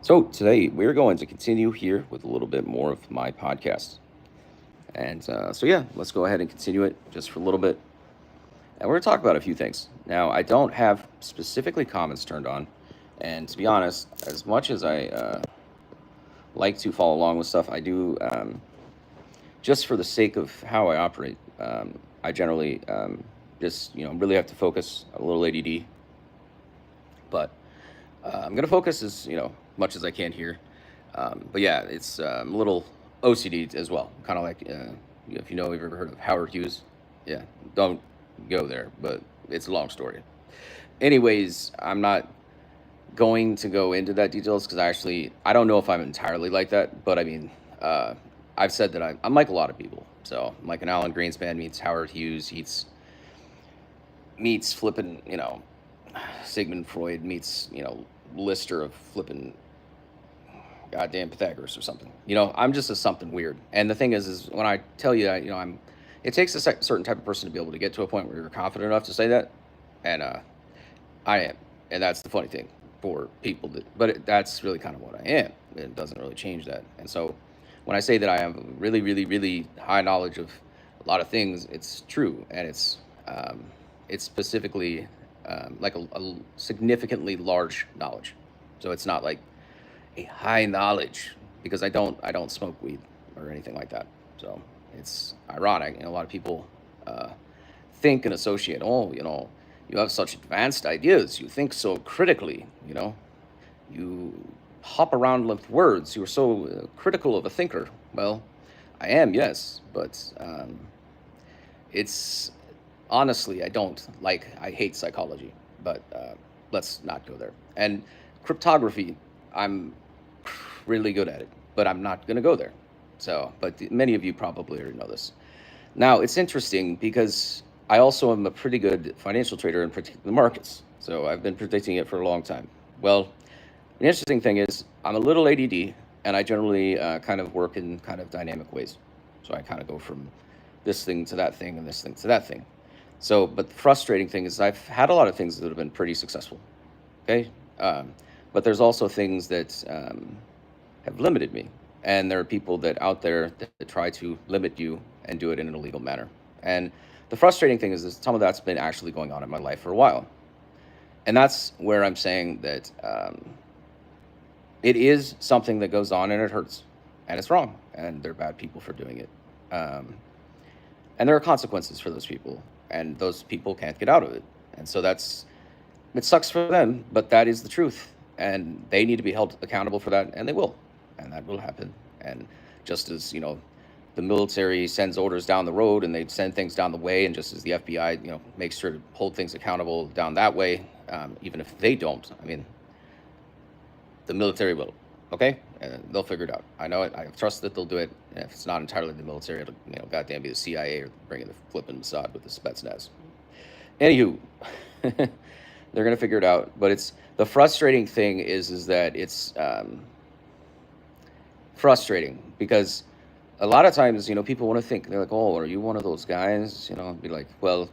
So today we're going to continue here with a little bit more of my podcast. And let's go ahead and continue it just for a little bit. And we're going to talk about a few things. Now, I don't have specifically comments turned on. And to be honest, as much as I like to follow along with stuff, I do, just for the sake of how I operate, I generally really have to focus a little ADD. But I'm going to focus as much as I can here. But yeah, it's a little OCD as well. Kind of like if you've ever heard of Howard Hughes. Yeah, don't go there, but it's a long story. Anyways, I'm not going to go into that details because I don't know if I'm entirely like that, but I mean, I've said that I'm like a lot of people. So I'm like an Alan Greenspan meets Howard Hughes meets flipping Sigmund Freud meets Lister of flipping goddamn Pythagoras or something. I'm just a something weird. And the thing is when I tell you, I'm. It takes a certain type of person to be able to get to a point where you're confident enough to say that, and I am, and that's the funny thing for people that's really kind of what I am. It doesn't really change that. And so, when I say that I have really, really, really high knowledge of a lot of things, it's true, and it's specifically like a significantly large knowledge. So it's not like a high knowledge because I don't smoke weed or anything like that. So it's ironic, a lot of people uh, think and associate. Oh, you have such advanced ideas. You think so critically. You hop around with words. You're so critical of a thinker. Well, I am, yes, but it's honestly, I don't like. I hate psychology, but let's not go there. And cryptography, I'm really good at it, but I'm not going to go there. But many of you probably already know this. Now, it's interesting because I also am a pretty good financial trader in predicting the markets. So I've been predicting it for a long time. Well, the interesting thing is I'm a little ADD, and I generally kind of work in kind of dynamic ways. So I kind of go from this thing to that thing and this thing to that thing. So, but the frustrating thing is I've had a lot of things that have been pretty successful. Okay. But there's also things that have limited me. And there are people that out there that try to limit you and do it in an illegal manner. And the frustrating thing is that some of that's been actually going on in my life for a while. And that's where I'm saying that it is something that goes on and it hurts and it's wrong and they're bad people for doing it. And there are consequences for those people and those people can't get out of it. And so it sucks for them, but that is the truth. And they need to be held accountable for that, and they will. And that will happen. And just as, the military sends orders down the road and they send things down the way, and just as the FBI, makes sure to hold things accountable down that way, even if they don't, I mean, the military will, okay? And they'll figure it out. I know it. I trust that they'll do it. And if it's not entirely the military, it'll, goddamn be the CIA or bring in the flipping Mossad with the Spetsnaz. Anywho, they're gonna figure it out. But it's the frustrating thing is that it's frustrating because a lot of times people want to think they're like, oh, are you one of those guys? I'd be like, well,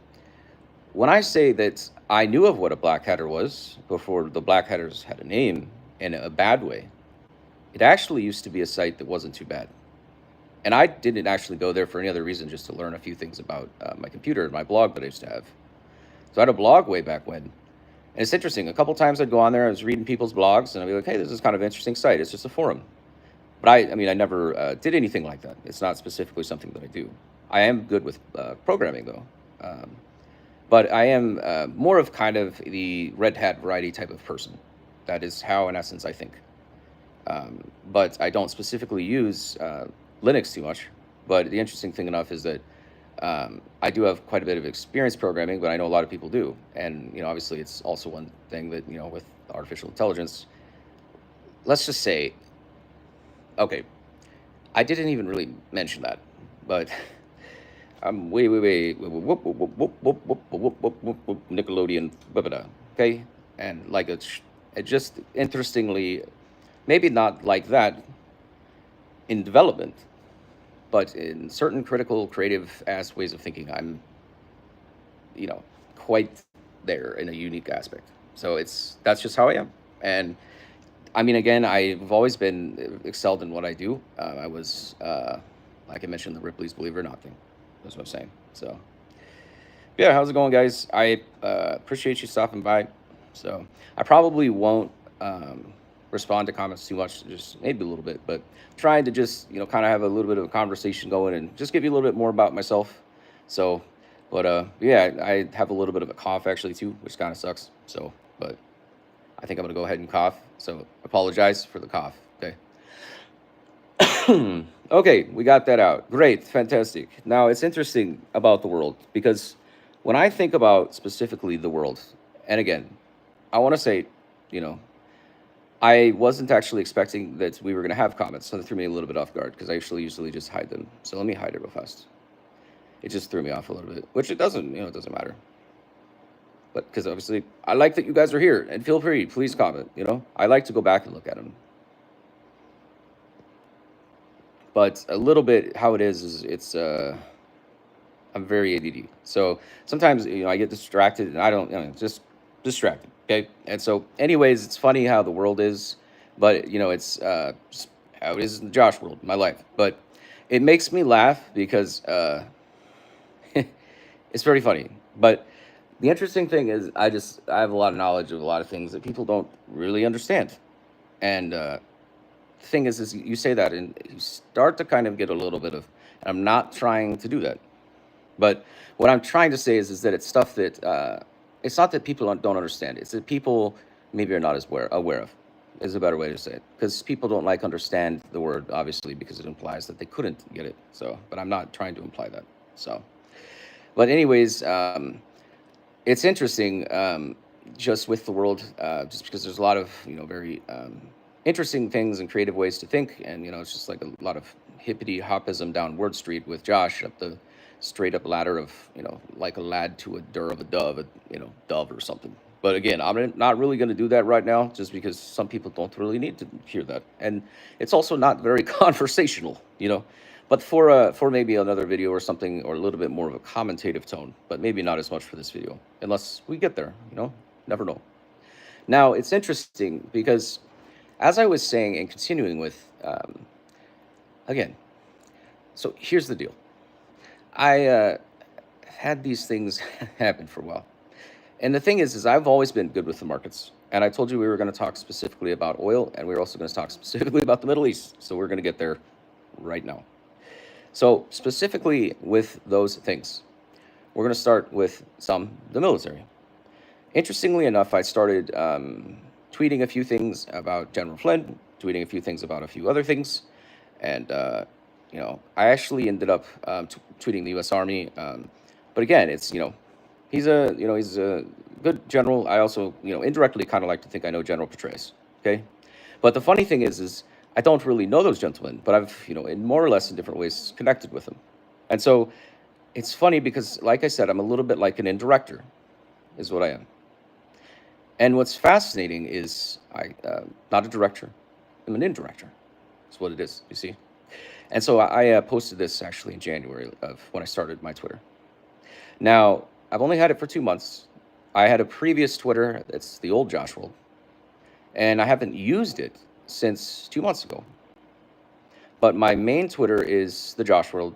when I say that I knew of what a black hatter was before the black hatters had a name in a bad way, it actually used to be a site that wasn't too bad. And I didn't actually go there for any other reason, just to learn a few things about my computer and my blog that I used to have. So I had a blog way back when. And it's interesting. A couple times I'd go on there, I was reading people's blogs, and I'd be like, hey, this is kind of an interesting site. It's just a forum. But I never did anything like that. It's not specifically something that I do. I am good with programming, though. But I am more of kind of the red hat variety type of person. That is how, in essence, I think. But I don't specifically use Linux too much. But the interesting thing enough is that I do have quite a bit of experience programming, but I know a lot of people do. And, obviously it's also one thing that, with artificial intelligence, let's just say, okay, I didn't even really mention that, but I'm way, Nickelodeon, okay? And like it just interestingly, maybe not like that in development, but in certain critical, creative ass ways of thinking, I'm, quite there in a unique aspect. So that's just how I am. And I mean, again, I've always been excelled in what I do. I was, like I mentioned, the Ripley's Believe It or Not thing. That's what I'm saying. So, yeah, how's it going, guys? I appreciate you stopping by. So, I probably won't respond to comments too much, just maybe a little bit, but trying to just, kind of have a little bit of a conversation going and just give you a little bit more about myself. So, but yeah, I have a little bit of a cough actually too, which kind of sucks. So, but I think I'm gonna go ahead and cough. So, apologize for the cough. Okay. Okay, we got that out. Great, fantastic. Now, it's interesting about the world because when I think about specifically the world, and again, I want to say, you know, I wasn't actually expecting that we were going to have comments, so that threw me a little bit off guard because I actually usually just hide them. So let me hide it real fast. It just threw me off a little bit, which it doesn't, it doesn't matter. But because obviously, I like that you guys are here, and feel free, please comment. I like to go back and look at them. But a little bit how it is it's I'm very ADD. So sometimes I get distracted and I don't just distracted. Okay, and so anyways, it's funny how the world is, but it's just how it is in the Josh world, my life. But it makes me laugh because it's very funny. But the interesting thing is, I have a lot of knowledge of a lot of things that people don't really understand, and the thing is you say that and you start to kind of get a little bit of. And I'm not trying to do that, but what I'm trying to say is that it's stuff that it's not that people don't understand. It's that people maybe are not as aware of. Is a better way to say it because people don't like understand the word obviously because it implies that they couldn't get it. So, but I'm not trying to imply that. So, but anyways, it's interesting just with the world, just because there's a lot of very interesting things and creative ways to think, and it's just like a lot of hippity hopism down Word Street with Josh up the straight up ladder of like a lad to a dur of a dove, dove or something. But again, I'm not really going to do that right now, just because some people don't really need to hear that, and it's also not very conversational. But for maybe another video or something, or a little bit more of a commentative tone, but maybe not as much for this video, unless we get there. Never know. Now it's interesting because, as I was saying and continuing with, again, so here's the deal. I had these things happen for a while. And the thing is I've always been good with the markets. And I told you we were going to talk specifically about oil, and we were also going to talk specifically about the Middle East. So we're going to get there right now. So specifically with those things, we're going to start with the military. Interestingly enough, I started tweeting a few things about General Flynn, tweeting a few things about a few other things, and I actually ended up tweeting the U.S. Army. But again, it's he's a good general. I also indirectly kind of like to think I know General Petraeus. Okay, but the funny thing is I don't really know those gentlemen, but I've in more or less in different ways connected with them, and so it's funny because, like I said, I'm a little bit like an indirector, is what I am. And what's fascinating is not a director, I'm an indirector. That's what it is, you see. And so I posted this actually in January of when I started my Twitter. Now, I've only had it for 2 months. I had a previous Twitter, it's the old Josh World, and I haven't used it since 2 months ago. But my main Twitter is the Josh World.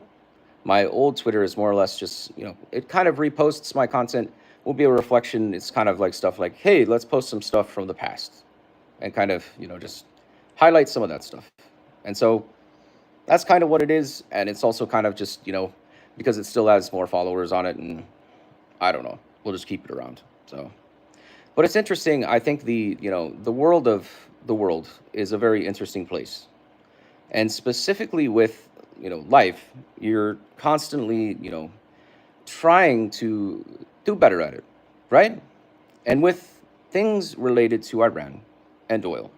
My old Twitter is more or less just, it kind of reposts my content. Will be a reflection. It's kind of like stuff like, hey, let's post some stuff from the past and kind of, just highlight some of that stuff. And so that's kind of what it is. And it's also kind of just, because it still has more followers on it, and I don't know, we'll just keep it around. So, but it's interesting. I think the world of the world is a very interesting place. And specifically with, life, you're constantly, trying to do better at it, right? And with things related to Iran and oil,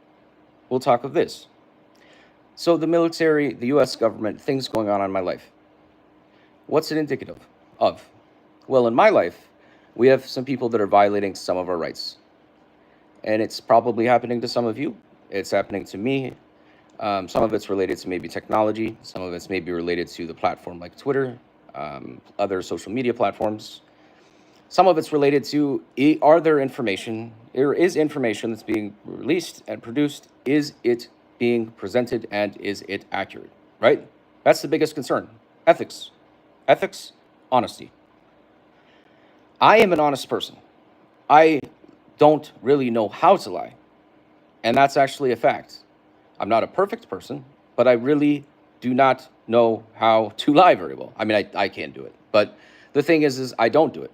we'll talk of this. So the military, the U.S. government, things going on in my life. What's it indicative of? Well, in my life, we have some people that are violating some of our rights. And it's probably happening to some of you. It's happening to me. Some of it's related to maybe technology. Some of it's maybe related to the platform like Twitter, other social media platforms. Some of it's related to are there information, there is information that's being released and produced, is it being presented and is it accurate, right? That's the biggest concern. Ethics. Ethics, honesty. I am an honest person. I don't really know how to lie. And that's actually a fact. I'm not a perfect person, but I really do not know how to lie very well. I mean, I can do it. But the thing is I don't do it.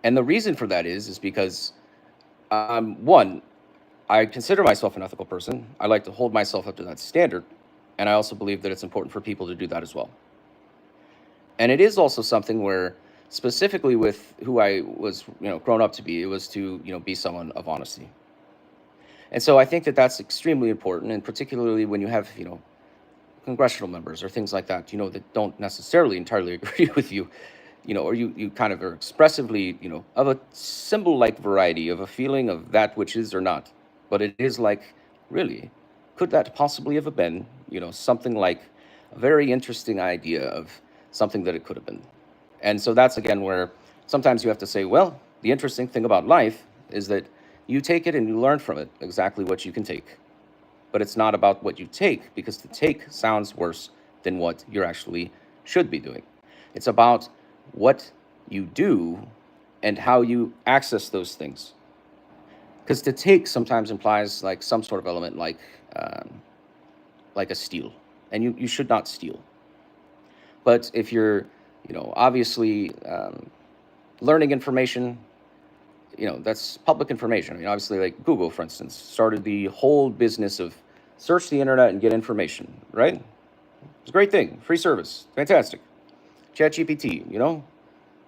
And the reason for that is because, one, I consider myself an ethical person. I like to hold myself up to that standard. And I also believe that it's important for people to do that as well. And it is also something where, specifically with who I was, grown up to be, it was to, be someone of honesty. And so I think that that's extremely important, and particularly when you have, congressional members or things like that, that don't necessarily entirely agree with you, or you kind of are expressively, of a symbol-like variety of a feeling of that which is or not. But it is like, really, could that possibly have been, something like a very interesting idea of something that it could have been. And so that's again where sometimes you have to say, well, the interesting thing about life is that you take it and you learn from it exactly what you can take. But it's not about what you take, because to take sounds worse than what you're actually should be doing. It's about what you do and how you access those things. Because to take sometimes implies like some sort of element like a steal. And you should not steal. But if you're, obviously learning information, that's public information. I mean, obviously, like Google, for instance, started the whole business of search the internet and get information, right? It's a great thing, free service, fantastic. ChatGPT,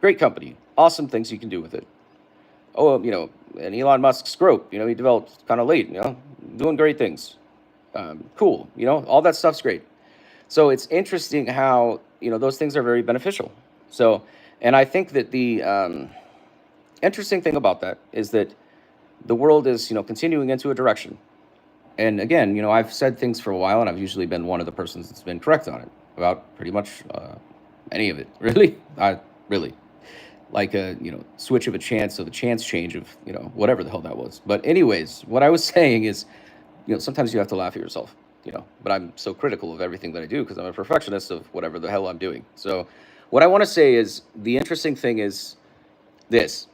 great company, awesome things you can do with it. Oh, and Elon Musk's Scrope, he developed kind of late, doing great things. Cool, all that stuff's great. So it's interesting how, those things are very beneficial. So, and I think that the interesting thing about that is that the world is, continuing into a direction. And again, I've said things for a while, and I've usually been one of the persons that's been correct on it about pretty much any of it, really. Really. Like a, switch of a chance, so the chance change of, whatever the hell that was. But anyways, what I was saying is, sometimes you have to laugh at yourself, but I'm so critical of everything that I do because I'm a perfectionist of whatever the hell I'm doing. So what I want to say is the interesting thing is this.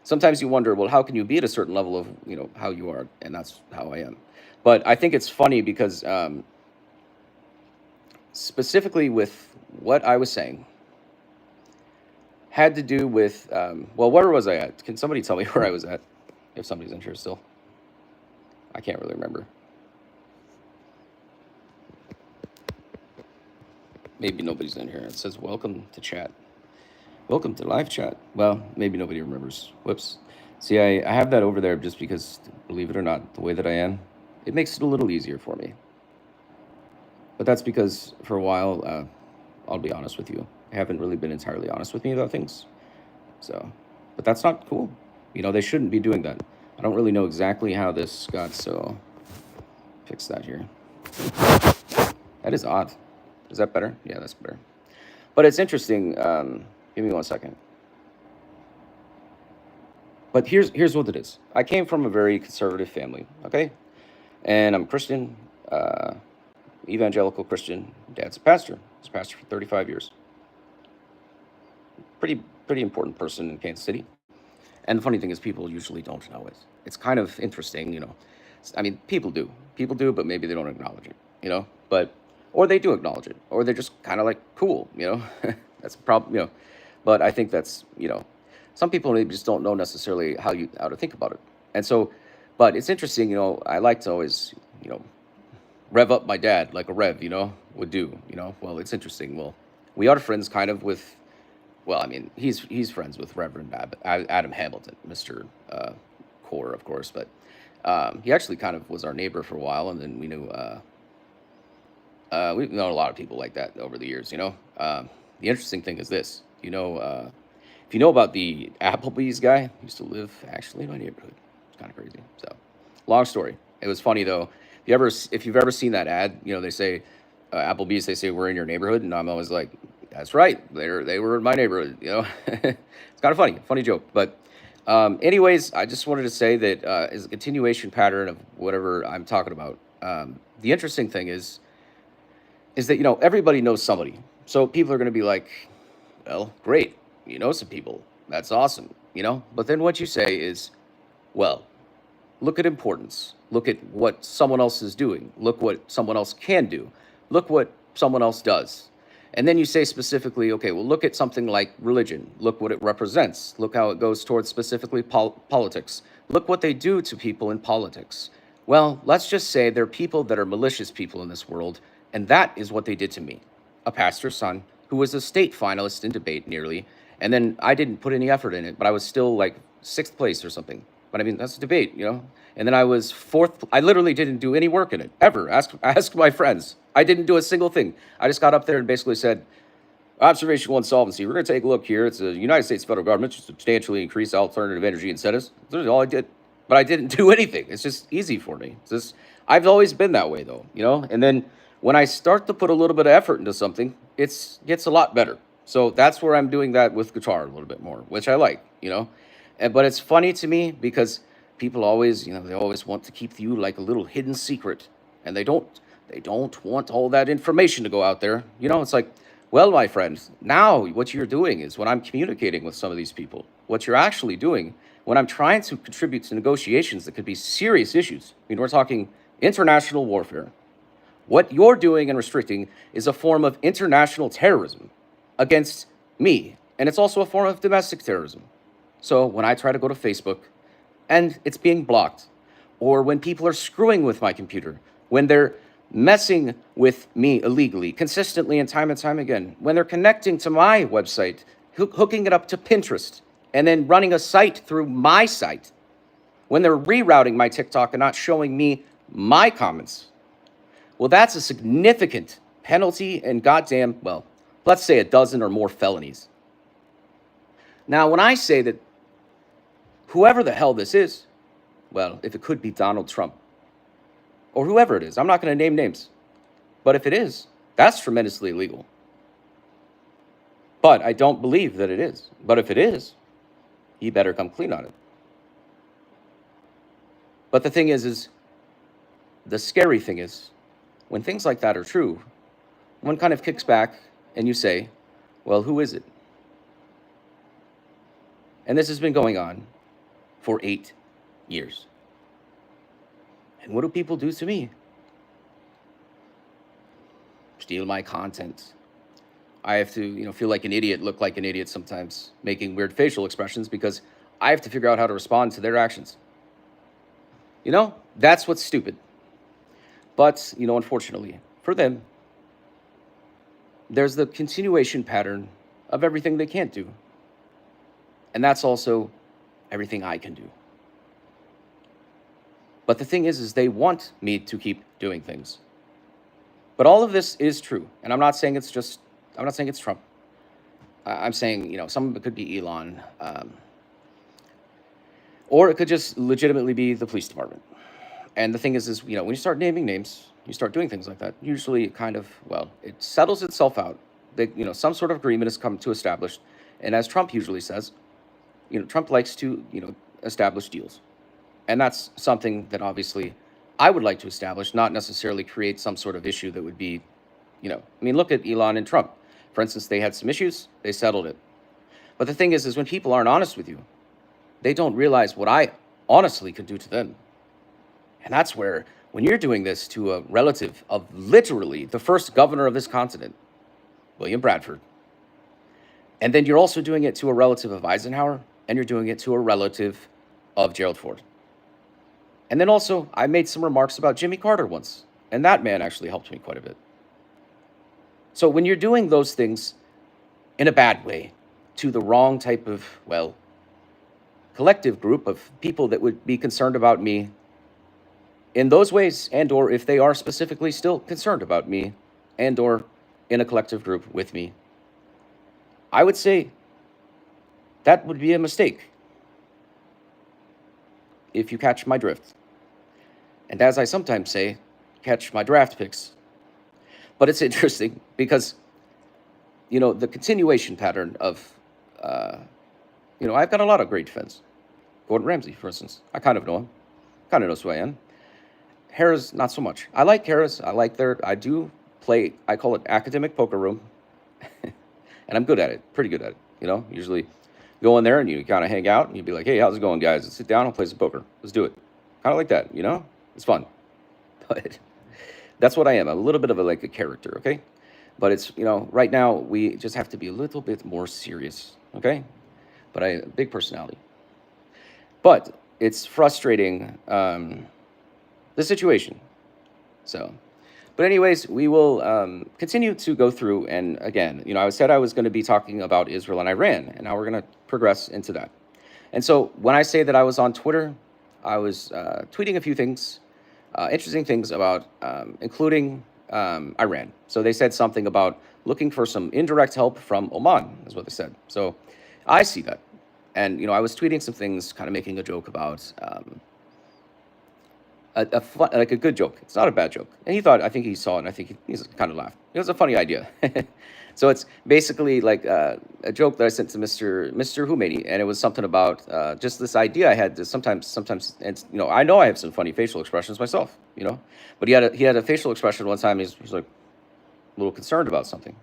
Sometimes you wonder, well, how can you be at a certain level of, how you are? And that's how I am. But I think it's funny because specifically with what I was saying had to do with, well, where was I at? Can somebody tell me where I was at? If somebody's in here still. I can't really remember. Maybe nobody's in here. It says, welcome to chat. Welcome to live chat. Well, maybe nobody remembers. Whoops. See, I have that over there just because, believe it or not, the way that I am, it makes it a little easier for me. But that's because for a while, I'll be honest with you, I haven't really been entirely honest with me about things. So, but that's not cool. They shouldn't be doing that. I don't really know exactly how this got, so fix that here. That is odd. Is that better? Yeah, that's better. But it's interesting. Give me 1 second. But here's what it is. I came from a very conservative family, okay? And I'm Christian, evangelical Christian. Dad's a pastor. He's a pastor for 35 years. Pretty important person in Kansas City. And the funny thing is, people usually don't know it. It's kind of interesting, I mean, people do, but maybe they don't acknowledge it, But or they do acknowledge it, or they're just kind of like cool, That's a problem, But I think that's, some people maybe just don't know necessarily how to think about it. And so, but it's interesting, I like to always, rev up my dad like a rev, would do, Well, it's interesting. Well, we are friends kind of with, well, I mean, he's friends with Reverend Adam Hamilton, Mr. Core, of course, but he actually kind of was our neighbor for a while, and then we knew, we've known a lot of people like that over the years, The interesting thing is this, if you know about the Applebee's guy, he used to live actually in my neighborhood. It's kind of crazy. So, long story. It was funny though. If you've ever seen that ad, they say Applebee's, they say we're in your neighborhood, and I'm always like, That's right. They were in my neighborhood. It's kind of funny joke. But anyways, I just wanted to say that as a continuation pattern of whatever I'm talking about. The interesting thing is that everybody knows somebody, so people are going to be like, well, great, you know some people, that's awesome, But then what you say is, well, look at importance. Look at what someone else is doing. Look what someone else can do. Look what someone else does. And then you say specifically, okay, well, look at something like religion. Look what it represents. Look how it goes towards specifically politics. Look what they do to people in politics. Well, let's just say there are people that are malicious people in this world, and that is what they did to me. A pastor's son who was a state finalist in debate nearly, and then I didn't put any effort in it, but I was still like sixth place or something. But I mean, that's a debate. And then I was fourth. I literally didn't do any work in it ever. Ask my friends. I didn't do a single thing. I just got up there and basically said, observation one solvency. We're going to take a look here. It's the United States federal government to substantially increase alternative energy incentives. That's all I did. But I didn't do anything. It's just easy for me. I've always been that way though. And then when I start to put a little bit of effort into something, it gets a lot better. So that's where I'm doing that with guitar a little bit more, which I like. But it's funny to me because people always, they always want to keep you like a little hidden secret, and they don't want all that information to go out there. It's like, well, my friend, now what you're doing is when I'm communicating with some of these people, what you're actually doing when I'm trying to contribute to negotiations that could be serious issues. I mean, we're talking international warfare. What you're doing and restricting is a form of international terrorism against me, and it's also a form of domestic terrorism. So when I try to go to Facebook and it's being blocked, or when people are screwing with my computer, when they're messing with me illegally, consistently and time again, when they're connecting to my website, hooking it up to Pinterest, and then running a site through my site, when they're rerouting my TikTok and not showing me my comments, well, that's a significant penalty and goddamn, well, let's say a dozen or more felonies. Now, when I say that whoever the hell this is, well, if it could be Donald Trump or whoever it is, I'm not going to name names, but if it is, that's tremendously illegal. But I don't believe that it is. But if it is, he better come clean on it. But the thing is the scary thing is, when things like that are true, one kind of kicks back and you say, well, who is it? And this has been going on for 8 years. And what do people do to me? Steal my content. I have to, feel like an idiot, look like an idiot sometimes, making weird facial expressions because I have to figure out how to respond to their actions. That's what's stupid. But, unfortunately, for them, there's the continuation pattern of everything they can't do. And that's also everything I can do. But the thing is they want me to keep doing things. But all of this is true. And I'm not saying it's Trump. I'm saying, some of it could be Elon. Or it could just legitimately be the police department. And the thing is, when you start naming names, you start doing things like that, usually it settles itself out. Some sort of agreement has come to establish. And as Trump usually says, Trump likes to, establish deals. And that's something that obviously I would like to establish, not necessarily create some sort of issue that would be, look at Elon and Trump. For instance, they had some issues, they settled it. But the thing is when people aren't honest with you, they don't realize what I honestly could do to them. And that's where, when you're doing this to a relative of literally the first governor of this continent, William Bradford, and then you're also doing it to a relative of Eisenhower, and you're doing it to a relative of Gerald Ford. And then also, I made some remarks about Jimmy Carter once, and that man actually helped me quite a bit. So when you're doing those things in a bad way to the wrong type of, collective group of people that would be concerned about me in those ways, and or if they are specifically still concerned about me, and or in a collective group with me, I would say that would be a mistake, if you catch my drift. And as I sometimes say, catch my draft picks. But it's interesting because the continuation pattern of, uh, I've got a lot of great fans. Gordon Ramsay, for instance. I kind of know him. Kind of knows who I am. Harris, not so much. I like Harris. I do play, I call it academic poker room. And I'm good at it, pretty good at it. Usually go in there and you kind of hang out and you'd be like, hey, how's it going, guys? Let's sit down and play some poker. Let's do it. Kind of like that. It's fun. But that's what I am. I'm a little bit of like a character, okay? But it's, right now we just have to be a little bit more serious, okay? But big personality. But it's frustrating, the situation. So, but anyways, we will continue to go through. And again, I said I was going to be talking about Israel and Iran, and now we're going to progress into that. And so when I say that I was on Twitter, I was tweeting a few things, interesting things about, including Iran. So they said something about looking for some indirect help from Oman, is what they said. So I see that. And, I was tweeting some things, kind of making a joke about like a good joke. It's not a bad joke. And I think he saw it, and I think he's kind of laughed. It was a funny idea. So it's basically like a joke that I sent to Mr. Khomeini, and it was something about just this idea I had. To sometimes, it's, I know I have some funny facial expressions myself, but he had a facial expression one time. He's like a little concerned about something.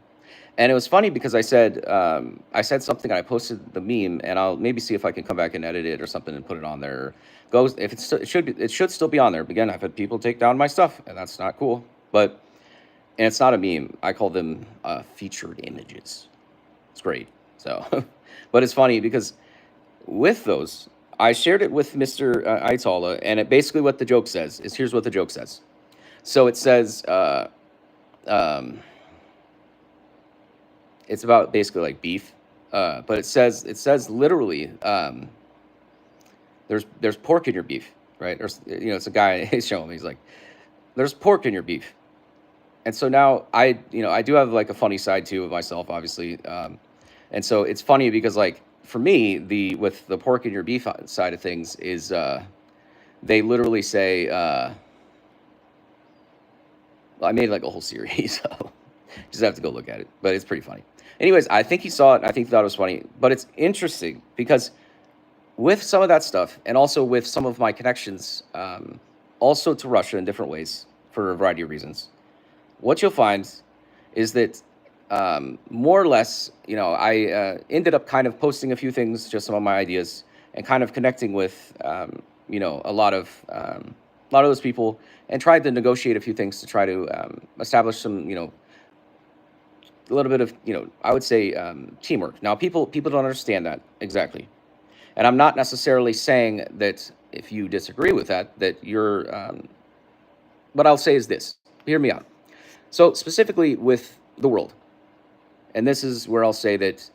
And it was funny because I said something, and I posted the meme, and I'll maybe see if I can come back and edit it or something and put it on there. If it should still be on there. But again, I've had people take down my stuff, and that's not cool. And it's not a meme. I call them featured images. It's great. So, but it's funny because with those, I shared it with Mr. Ayatollah, and basically what the joke says is, here's what the joke says. So it says. It's about basically like beef, but it says literally, there's pork in your beef, right? Or it's a guy he's showing me. He's like, there's pork in your beef, and so now I do have like a funny side too of myself, obviously, and so it's funny because like for me with the pork in your beef side of things is they literally say, well, I made like a whole series, so just have to go look at it, but it's pretty funny. Anyways, I think he saw it. I think he thought it was funny. But it's interesting because with some of that stuff, and also with some of my connections, also to Russia in different ways for a variety of reasons, what you'll find is that more or less, I ended up kind of posting a few things, just some of my ideas, and kind of connecting with, a lot of those people, and tried to negotiate a few things to try to establish some, a little bit of, I would say teamwork. Now, people don't understand that exactly. And I'm not necessarily saying that if you disagree with that you're, what I'll say is this, hear me out. So specifically with the world, and this is where I'll say that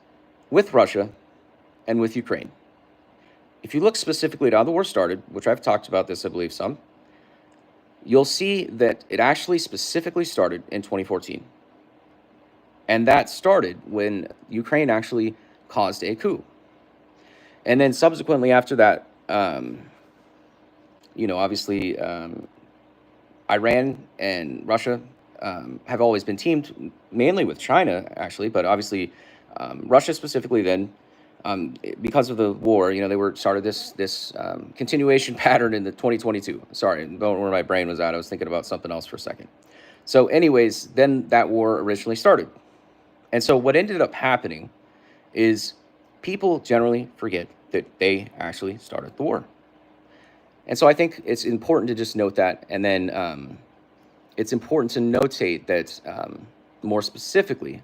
with Russia and with Ukraine, if you look specifically at how the war started, which I've talked about this, I believe some, you'll see that it actually specifically started in 2014. And that started when Ukraine actually caused a coup. And then subsequently after that, obviously Iran and Russia have always been teamed, mainly with China, actually, but obviously Russia specifically then, because of the war, they started this continuation pattern in the 2022. Sorry, I don't know where my brain was at. I was thinking about something else for a second. So anyways, then that war originally started. And so what ended up happening is people generally forget that they actually started the war. And so I think it's important to just note that. And then it's important to notate that more specifically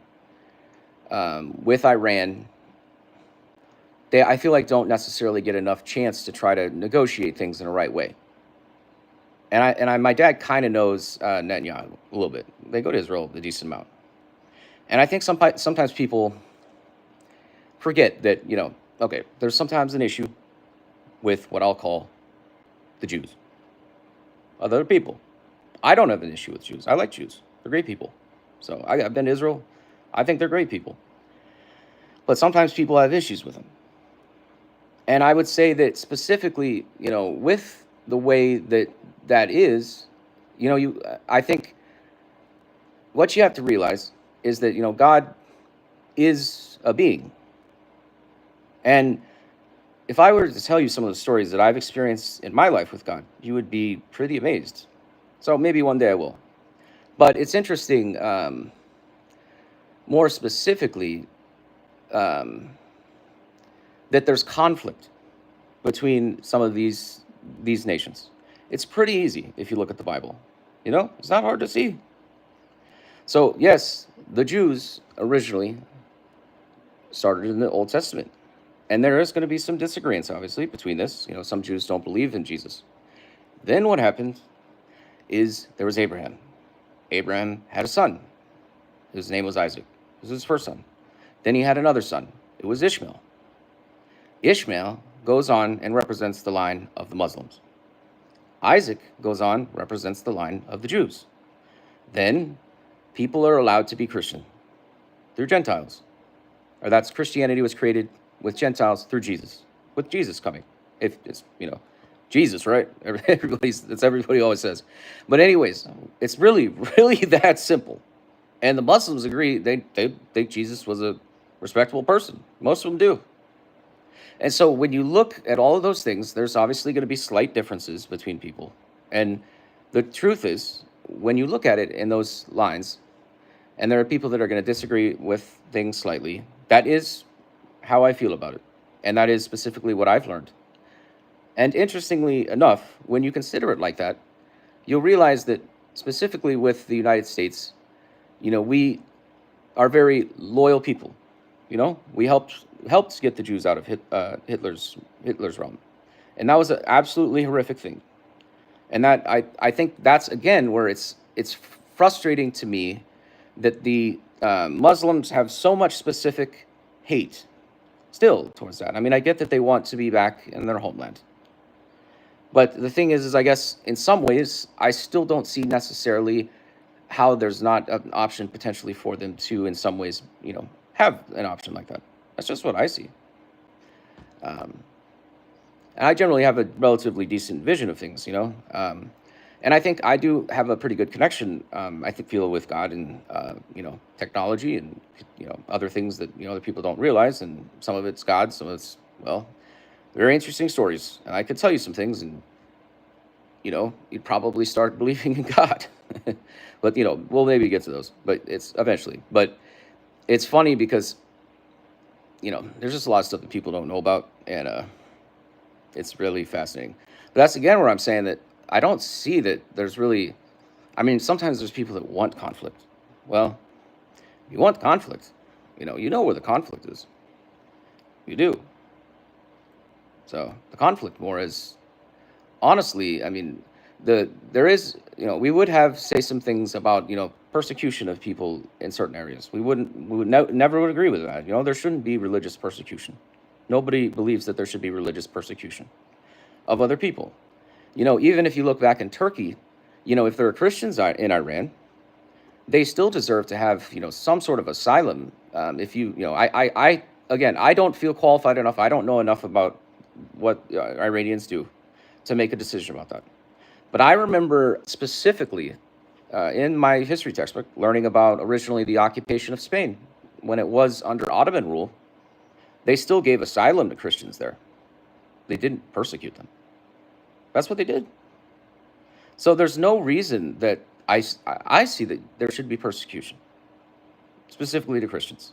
with Iran, I feel like don't necessarily get enough chance to try to negotiate things in the right way. And my dad kind of knows Netanyahu a little bit. They go to Israel a decent amount. And I think sometimes people forget that, okay, there's sometimes an issue with what I'll call the Jews, other people. I don't have an issue with Jews. I like Jews. They're great people. So I've been to Israel. I think they're great people. But sometimes people have issues with them. And I would say that specifically, with the way that is, I think what you have to realize is that, God is a being. And if I were to tell you some of the stories that I've experienced in my life with God, you would be pretty amazed. So maybe one day I will. But it's interesting, more specifically, um, that there's conflict between some of these nations. It's pretty easy if you look at the Bible. It's not hard to see. So yes, the Jews originally started in the Old Testament. And there is going to be some disagreements, obviously, between this. Some Jews don't believe in Jesus. Then what happened is there was Abraham. Abraham had a son. His name was Isaac. This was his first son. Then he had another son. It was Ishmael. Ishmael goes on and represents the line of the Muslims. Isaac goes on, represents the line of the Jews. Then people are allowed to be Christian through Gentiles. Or that's Christianity was created with Gentiles through Jesus, with Jesus coming. If it's, Jesus, right? Everybody always says. But anyways, it's really, really that simple. And the Muslims agree, they think Jesus was a respectable person. Most of them do. And so when you look at all of those things, there's obviously going to be slight differences between people. And the truth is, when you look at it in those lines, and there are people that are going to disagree with things slightly, that is how I feel about it. And that is specifically what I've learned. And interestingly enough, when you consider it like that, you'll realize that specifically with the United States, we are very loyal people. We helped get the Jews out of Hitler's realm, and that was an absolutely horrific thing. And that I think that's again where it's frustrating to me that the Muslims have so much specific hate still towards that. I mean, I get that they want to be back in their homeland, but the thing is I guess in some ways I still don't see necessarily how there's not an option potentially for them to, in some ways, have an option like that. That's just what I see. Um, and I generally have a relatively decent vision of things, and I think I do have a pretty good connection. I feel with God and technology and other things that other people don't realize, and some of it's God, some of it's very interesting stories. And I could tell you some things, and you'd probably start believing in God. But we'll maybe get to those, but it's eventually. But it's funny because there's just a lot of stuff that people don't know about, and it's really fascinating. But that's again where I'm saying that I don't see that there's really. I mean, sometimes there's people that want conflict. Well, you want conflict, you know where the conflict is. You do. So the conflict more is honestly, I mean, there is, we would have say some things about persecution of people in certain areas. Never would agree with that. There shouldn't be religious persecution. Nobody believes that there should be religious persecution of other people. Even if you look back in Turkey, if there are Christians in Iran, they still deserve to have some sort of asylum. If again, I don't feel qualified enough. I don't know enough about what Iranians do to make a decision about that. But I remember specifically in my history textbook learning about originally the occupation of Spain. When it was under Ottoman rule, they still gave asylum to Christians there. They didn't persecute them. That's what they did. So there's no reason that I see that there should be persecution, specifically to Christians.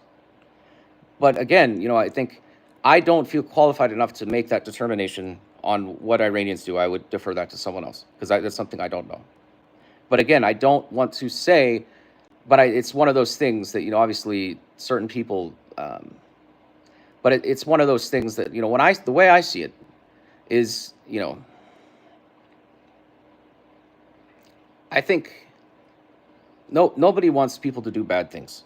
But again, I think I don't feel qualified enough to make that determination on what Iranians do. I would defer that to someone else because that's something I don't know. But again, I don't want to say, but it's one of those things that, obviously certain people, but it's one of those things that, the way I see it is, I think nobody wants people to do bad things,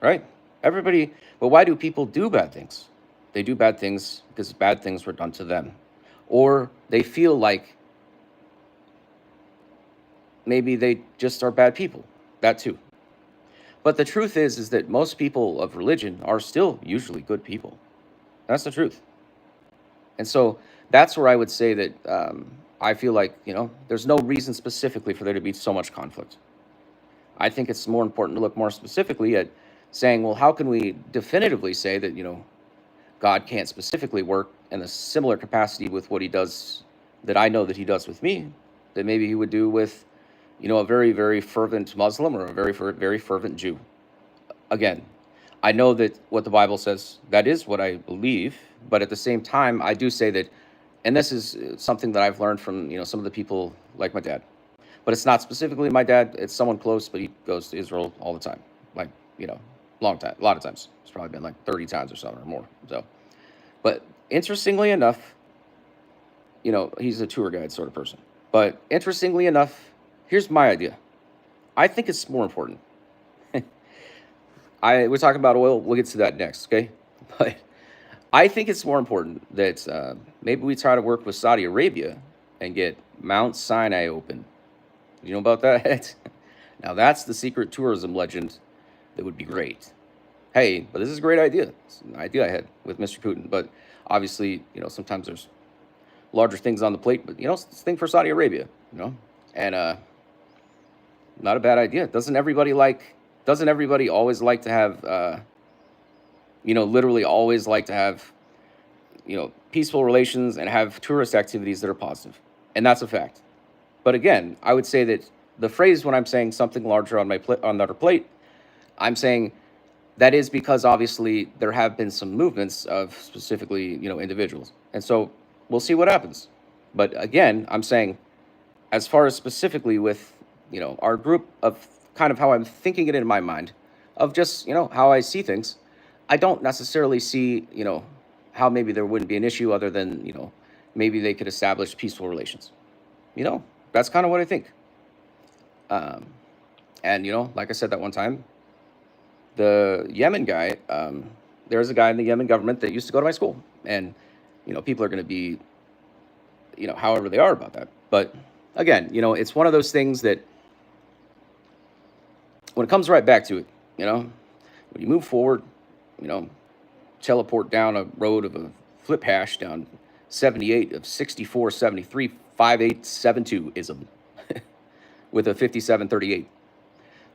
right? Everybody, but why do people do bad things? They do bad things because bad things were done to them. Or they feel like maybe they just are bad people. That too. But the truth is that most people of religion are still usually good people. That's the truth. And so that's where I would say that I feel like, there's no reason specifically for there to be so much conflict. I think it's more important to look more specifically at saying, well, how can we definitively say that, God can't specifically work in a similar capacity with what he does that I know that he does with me, that maybe he would do with, a very, very fervent Muslim or a very, very fervent Jew. Again, I know that what the Bible says, that is what I believe, but at the same time, I do say that, and this is something that I've learned from, some of the people like my dad, but it's not specifically my dad, it's someone close, but he goes to Israel all the time, like, you know, long time, a lot of times. It's probably been like 30 times or something or more. So, but interestingly enough, he's a tour guide sort of person. But interestingly enough, here's my idea. I think it's more important. We're talking about oil. We'll get to that next, okay? But I think it's more important that maybe we try to work with Saudi Arabia and get Mount Sinai open. You know about that? Now that's the secret tourism legend that would be great. Hey, but this is a great idea. It's an idea I had with Mr. Putin. But obviously, sometimes there's larger things on the plate. But it's a thing for Saudi Arabia, and not a bad idea. Doesn't everybody always like to have, literally always like to have, peaceful relations and have tourist activities that are positive, and that's a fact. But again, I would say that the phrase when I'm saying something larger on my on another plate, I'm saying that is because obviously there have been some movements of specifically, individuals, and so we'll see what happens. But again, I'm saying as far as specifically with our group of kind of how I'm thinking it in my mind of just how I see things, I don't necessarily see how maybe there wouldn't be an issue other than maybe they could establish peaceful relations. That's kind of what I think. Um, and like I said that one time, the Yemen guy, there's a guy in the Yemen government that used to go to my school, and people are going to be however they are about that. But again, it's one of those things that when it comes right back to it, when you move forward, you know, teleport down a road of a flip hash down 78 of 6473 5872 ism with a 5738.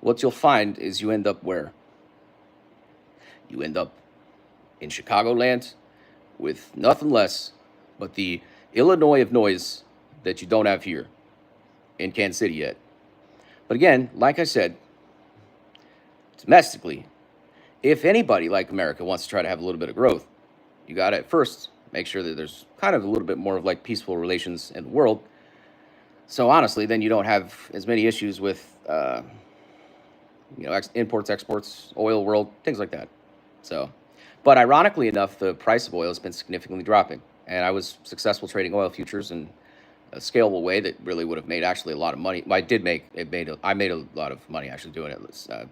What you'll find is you end up where? You end up in Chicagoland with nothing less but the Illinois of noise that you don't have here in Kansas City yet. But again, like I said, domestically, if anybody like America wants to try to have a little bit of growth, you got to at first make sure that there's kind of a little bit more of like peaceful relations in the world. So honestly, then you don't have as many issues with, imports, exports, oil world, things like that. So, but ironically enough, the price of oil has been significantly dropping, and I was successful trading oil futures in a scalable way that really would have made actually a lot of money. Well, I did make it. I made a lot of money actually doing it.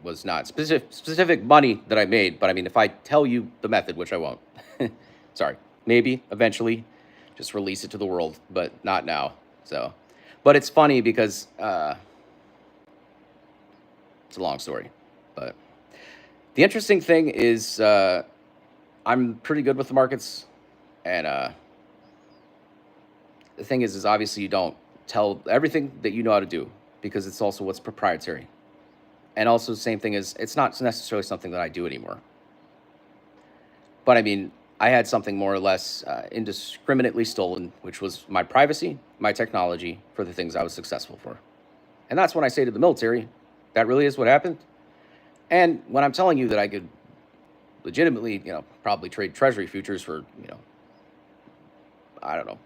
Was not specific money that I made, but I mean, if I tell you the method, which I won't, sorry, maybe eventually, just release it to the world, but not now. So, but it's funny because it's a long story, but the interesting thing is I'm pretty good with the markets, and the thing is obviously you don't tell everything that you know how to do because it's also what's proprietary, and also the same thing is it's not necessarily something that I do anymore. But I mean, I had something more or less indiscriminately stolen, which was my privacy, my technology for the things I was successful for, and that's when I say to the military, that really is what happened. And when I'm telling you that I could legitimately, probably trade treasury futures for, I don't know,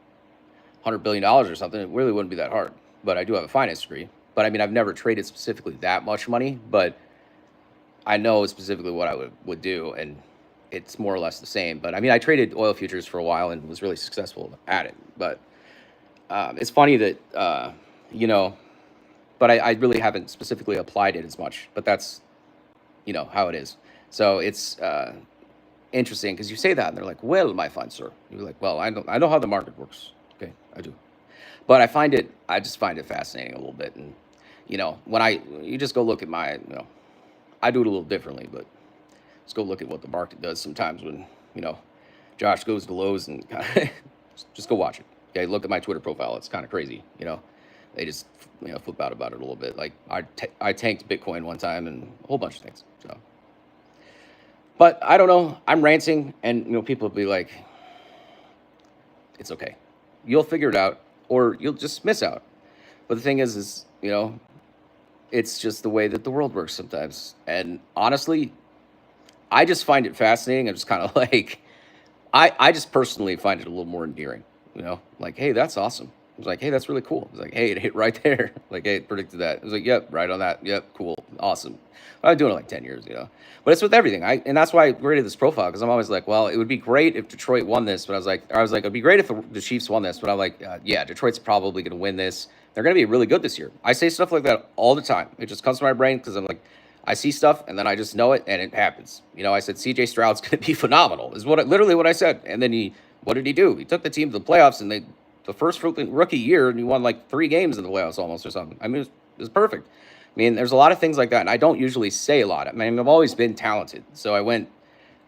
$100 billion or something, it really wouldn't be that hard. But I do have a finance degree. But I mean, I've never traded specifically that much money, but I know specifically what I would do, and it's more or less the same. But I mean, I traded oil futures for a while and was really successful at it. But it's funny that, but I really haven't specifically applied it as much. But that's how it is. So it's interesting because you say that and they're like, well, my fine sir. You're like, well, I know how the market works. Okay, I do. But I just find it fascinating a little bit. And, when you just go look at my, I do it a little differently, but just go look at what the market does sometimes when, Josh goes to Lowe's and kind of just go watch it. Okay, look at my Twitter profile. It's kind of crazy, They just, flip out about it a little bit. Like I tanked Bitcoin one time and a whole bunch of things. So, But I don't know. I'm ranting, and people will be like, "It's okay. You'll figure it out, or you'll just miss out." But the thing is it's just the way that the world works sometimes. And honestly, I just find it fascinating. I'm just kind of like, I just personally find it a little more endearing. Like, hey, that's awesome. It was like, hey, that's really cool. It was like, hey, it hit right there. Like, hey, it predicted that. It was like, yep, right on that. Yep, cool, awesome. I've been doing it like 10 years. But it's with everything. And that's why I created this profile because I'm always like, well, it would be great if Detroit won this, but I was like, it'd be great if the Chiefs won this, but I'm like, yeah, Detroit's probably going to win this. They're going to be really good this year. I say stuff like that all the time. It just comes to my brain because I'm like, I see stuff and then I just know it and it happens. I said C.J. Stroud's going to be phenomenal. Is literally what I said. And then what did he do? He took the team to the playoffs and the first rookie year and he won like 3 games in the playoffs almost or something. I mean, it was perfect. I mean, there's a lot of things like that, and I don't usually say a lot. I mean, I've always been talented. So I went,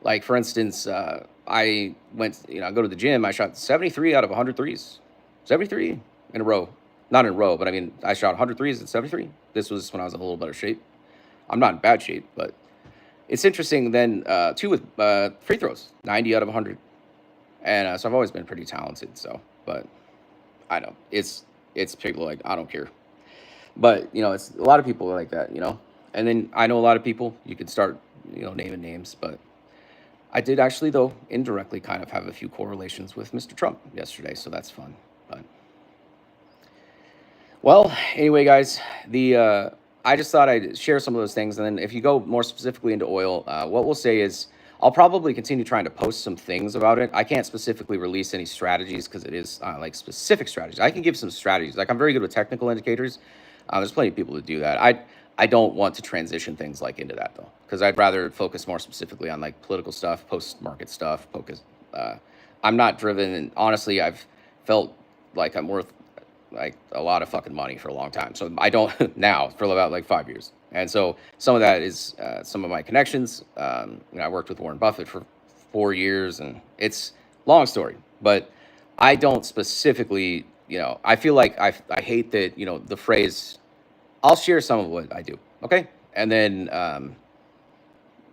like for instance, I went, I go to the gym. I shot 73 out of 100 threes, 73 in a row. Not in a row, but I mean, I shot 100 threes at 73. This was when I was in a little better shape. I'm not in bad shape, but it's interesting. Then two with free throws, 90 out of 100, and so I've always been pretty talented. So, but I know it's people like I don't care, but it's a lot of people are like that. And then I know a lot of people. You could start naming names, but I did actually though indirectly kind of have a few correlations with Mr. Trump yesterday, so that's fun. But well, anyway, guys, the I just thought I'd share some of those things, and then if you go more specifically into oil, what we'll say is I'll probably continue trying to post some things about it. I can't specifically release any strategies because it is like specific strategies. I can give some strategies. Like I'm very good with technical indicators. There's plenty of people that do that. I don't want to transition things like into that though, because I'd rather focus more specifically on like political stuff, post market stuff. Focus. I'm not driven, and honestly, I've felt like I'm worth like a lot of fucking money for a long time. So I don't now for about like 5 years. And so some of that is some of my connections. I worked with Warren Buffett for 4 years, and it's long story. But I don't specifically, I feel like I hate that, the phrase. I'll share some of what I do, okay? And then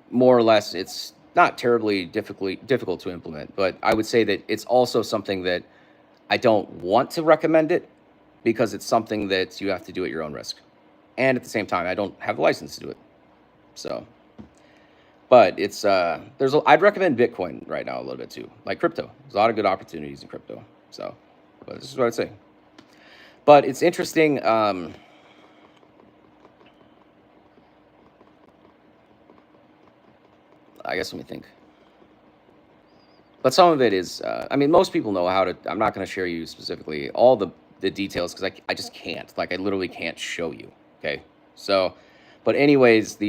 more or less, it's not terribly difficult to implement. But I would say that it's also something that I don't want to recommend it because it's something that you have to do at your own risk. And at the same time, I don't have a license to do it. So, but it's I'd recommend Bitcoin right now a little bit too, like crypto. There's a lot of good opportunities in crypto. So, but this is what I'd say. But it's interesting. I guess let me think. But some of it is, I mean, most people know how to. I'm not going to share you specifically all the details because I just can't. Like, I literally can't show you. Okay. So, but anyways,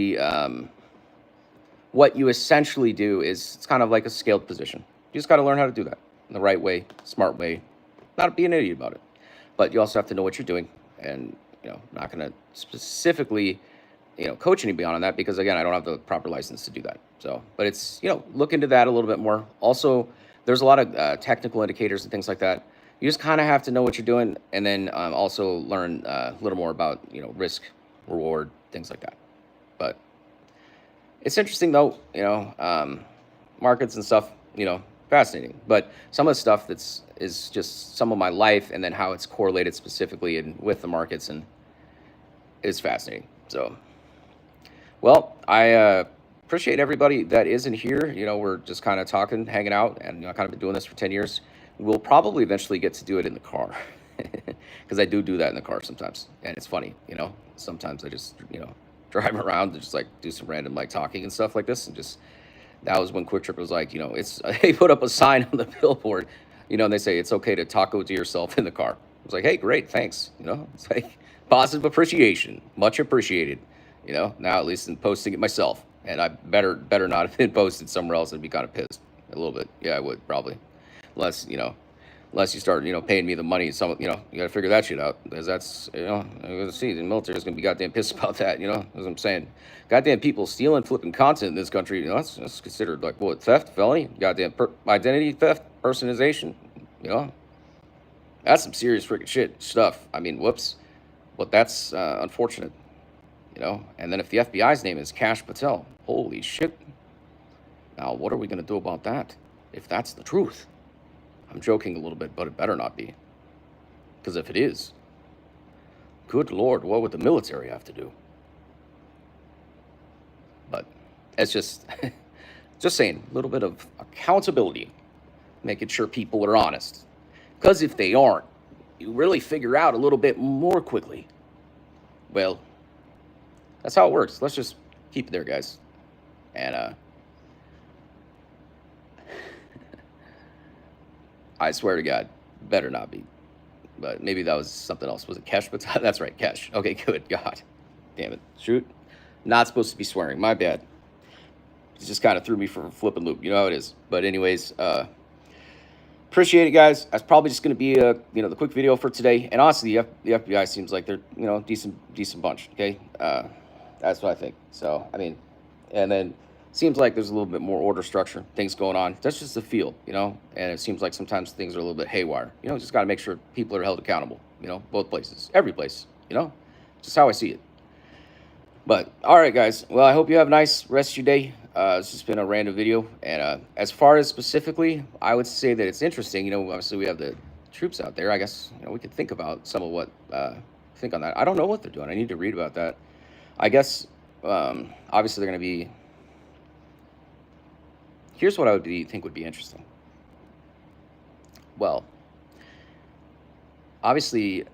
what you essentially do is it's kind of like a scaled position. You just got to learn how to do that in the right way, smart way, not be an idiot about it. But you also have to know what you're doing, and not going to specifically coach anybody on that because again, I don't have the proper license to do that. So, but it's look into that a little bit more. Also, there's a lot of technical indicators and things like that. You just kind of have to know what you're doing, and then also learn a little more about risk, reward, things like that. But it's interesting though, markets and stuff, fascinating. But some of the stuff is just some of my life, and then how it's correlated specifically and with the markets, and it's fascinating. So, well, I appreciate everybody that isn't here. We're just kind of talking, hanging out, and I've kind of been doing this for 10 years. We'll probably eventually get to do it in the car because I do that in the car sometimes, and it's funny. Sometimes I just drive around and just like do some random like talking and stuff like this, and just that was when Quick Trip was like, it's they put up a sign on the billboard, and they say it's okay to taco to yourself in the car. I was like, hey, great, thanks. It's like positive appreciation, much appreciated. Now at least in posting it myself, and I better not have been posted somewhere else and be kind of pissed a little bit. Yeah, I would probably, unless you start paying me the money. You got to figure that shit out, because that's I'm gonna see the military is gonna be goddamn pissed about that. As I'm saying, goddamn people stealing, flipping content in this country. That's considered like what, theft, felony, goddamn identity theft, personalization. That's some serious freaking shit stuff. I mean, whoops, but that's unfortunate. And then if the FBI's name is Cash Patel, holy shit. Now, what are we going to do about that if that's the truth? I'm joking a little bit, but it better not be. Because if it is, good Lord, what would the military have to do? But it's just, just saying, a little bit of accountability, making sure people are honest. Because if they aren't, you really figure out a little bit more quickly. Well, that's how it works. Let's just keep it there, guys. And I swear to God, better not be. But maybe that was something else. Was it Kesh? But that's right, Kesh. Okay, good. God damn it. Shoot. Not supposed to be swearing. My bad. It just kind of threw me for a flipping loop. You know how it is. But anyways, appreciate it, guys. That's probably just going to be the quick video for today. And honestly, the FBI seems like they're decent bunch. Okay, that's what I think. So I mean, and then seems like there's a little bit more order structure, things going on. That's just the feel, And it seems like sometimes things are a little bit haywire. Just got to make sure people are held accountable. Both places, every place. Just how I see it. But all right, guys. Well, I hope you have a nice rest of your day. It's just been a random video, and as far as specifically, I would say that it's interesting. Obviously we have the troops out there. I guess we could think about some of what think on that. I don't know what they're doing. I need to read about that. I guess obviously they're going to be. Here's what I would think would be interesting. Well, obviously,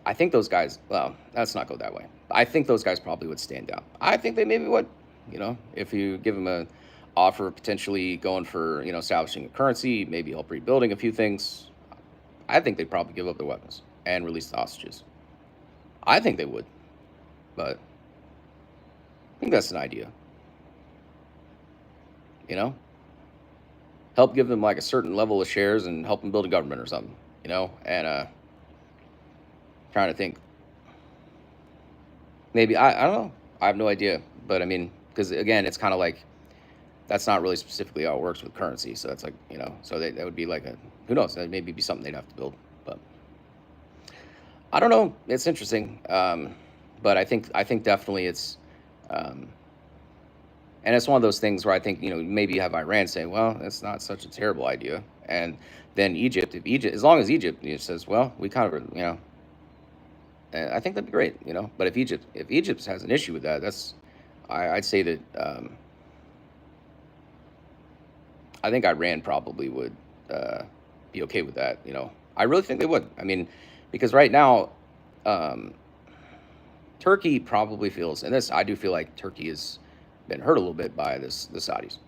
I think those guys. Well, let's not go that way. I think those guys probably would stand down. I think they maybe would. If you give them a offer potentially going for, establishing a currency, maybe help rebuilding a few things, I think they'd probably give up their weapons and release the hostages. I think they would, but I think that's an idea. Help give them like a certain level of shares and help them build a government or something, and trying to think. Maybe, I don't know. I have no idea, but I mean, because again, it's kind of like that's not really specifically how it works with currency. So it's like, so that would be like who knows, that maybe be something they'd have to build, but I don't know. It's interesting. But I think definitely it's, and it's one of those things where I think, maybe you have Iran say, well, it's not such a terrible idea. And then Egypt, as long as Egypt says, well, we kind of, I think that'd be great, but if Egypt has an issue with that, I'd say that I think Iran probably would be okay with that. I really think they would. I mean, because right now, Turkey probably feels, and I do feel like Turkey has been hurt a little bit by the Saudis.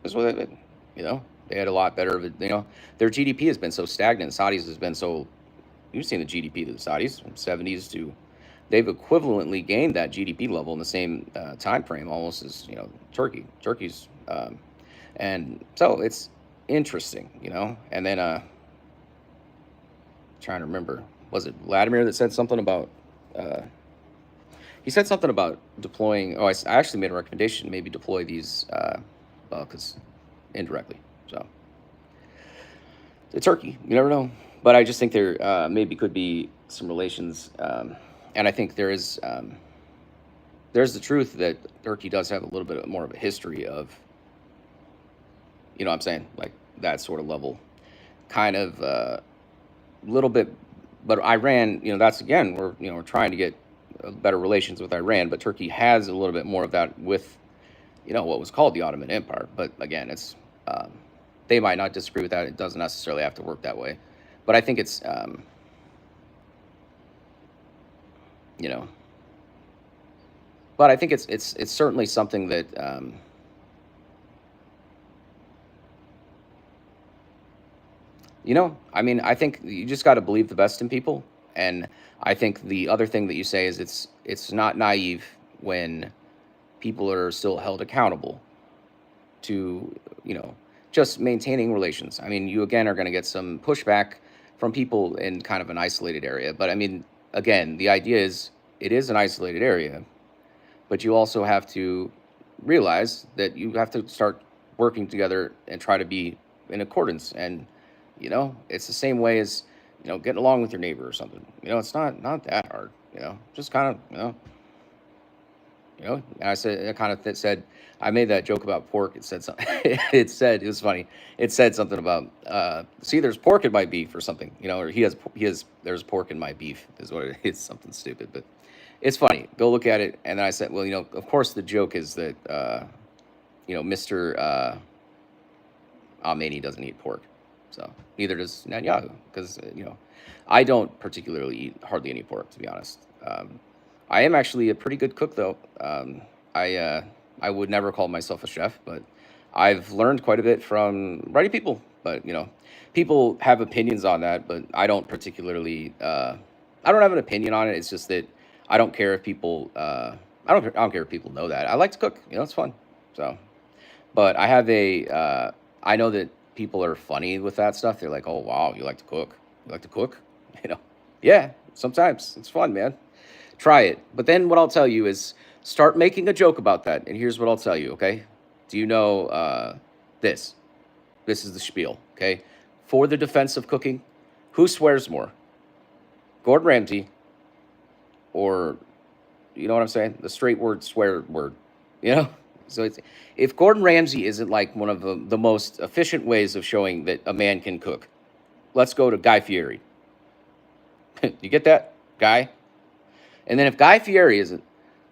That's what they've been. They had a lot better of it. Their GDP has been so stagnant. Saudis has been so. You've seen the GDP of the Saudis from 70s to. They've equivalently gained that GDP level in the same time frame, almost as Turkey. Turkey's, and so it's interesting, And then trying to remember, was it Vladimir that said something about? He said something about deploying. Oh, I actually made a recommendation. Maybe deploy these, because indirectly. So to Turkey, you never know. But I just think there maybe could be some relations. And I think there's the truth that Turkey does have a little bit more of a history of, what I'm saying, like that sort of level, kind of a little bit. But Iran, that's again, we're trying to get better relations with Iran, but Turkey has a little bit more of that with, what was called the Ottoman Empire. But again, it's they might not disagree with that. It doesn't necessarily have to work that way. But I think it's but I think it's certainly something that I mean, I think you just got to believe the best in people, and I think the other thing that you say is it's not naive when people are still held accountable to just maintaining relations. I mean, you again are going to get some pushback from people in kind of an isolated area, but I mean, again, the idea is it is an isolated area, but you also have to realize that you have to start working together and try to be in accordance. And it's the same way as getting along with your neighbor or something. It's not that hard. Just kind of You know, and I said, I kind of said, I made that joke about pork. It said something. It said, it was funny. It said something about, see, there's pork in my beef or something, you know, or there's pork in my beef is what it is, something stupid, but it's funny. Go look at it. And then I said, well, you know, of course the joke is that, you know, Mr. Khomeini doesn't eat pork. So neither does Netanyahu because, you know, I don't particularly eat hardly any pork, to be honest. I am actually a pretty good cook, though. I would never call myself a chef, but I've learned quite a bit from writing people. But you know, people have opinions on that, but I don't particularly. I don't have an opinion on it. It's just that I don't care if people. I don't care if people know that. I like to cook. You know, it's fun. So, but I have a. I know that people are funny with that stuff. They're like, "Oh wow, you like to cook? You like to cook?" You know, yeah. Sometimes it's fun, man. Try it. But then what I'll tell you is start making a joke about that. And here's what I'll tell you, okay? Do you know this? This is the spiel, okay? For the defense of cooking, who swears more? Gordon Ramsay or, you know what I'm saying? The straight word swear word, you know? So it's, if Gordon Ramsay isn't like one of the most efficient ways of showing that a man can cook, let's go to Guy Fieri. You get that? Guy? And then if Guy Fieri isn't,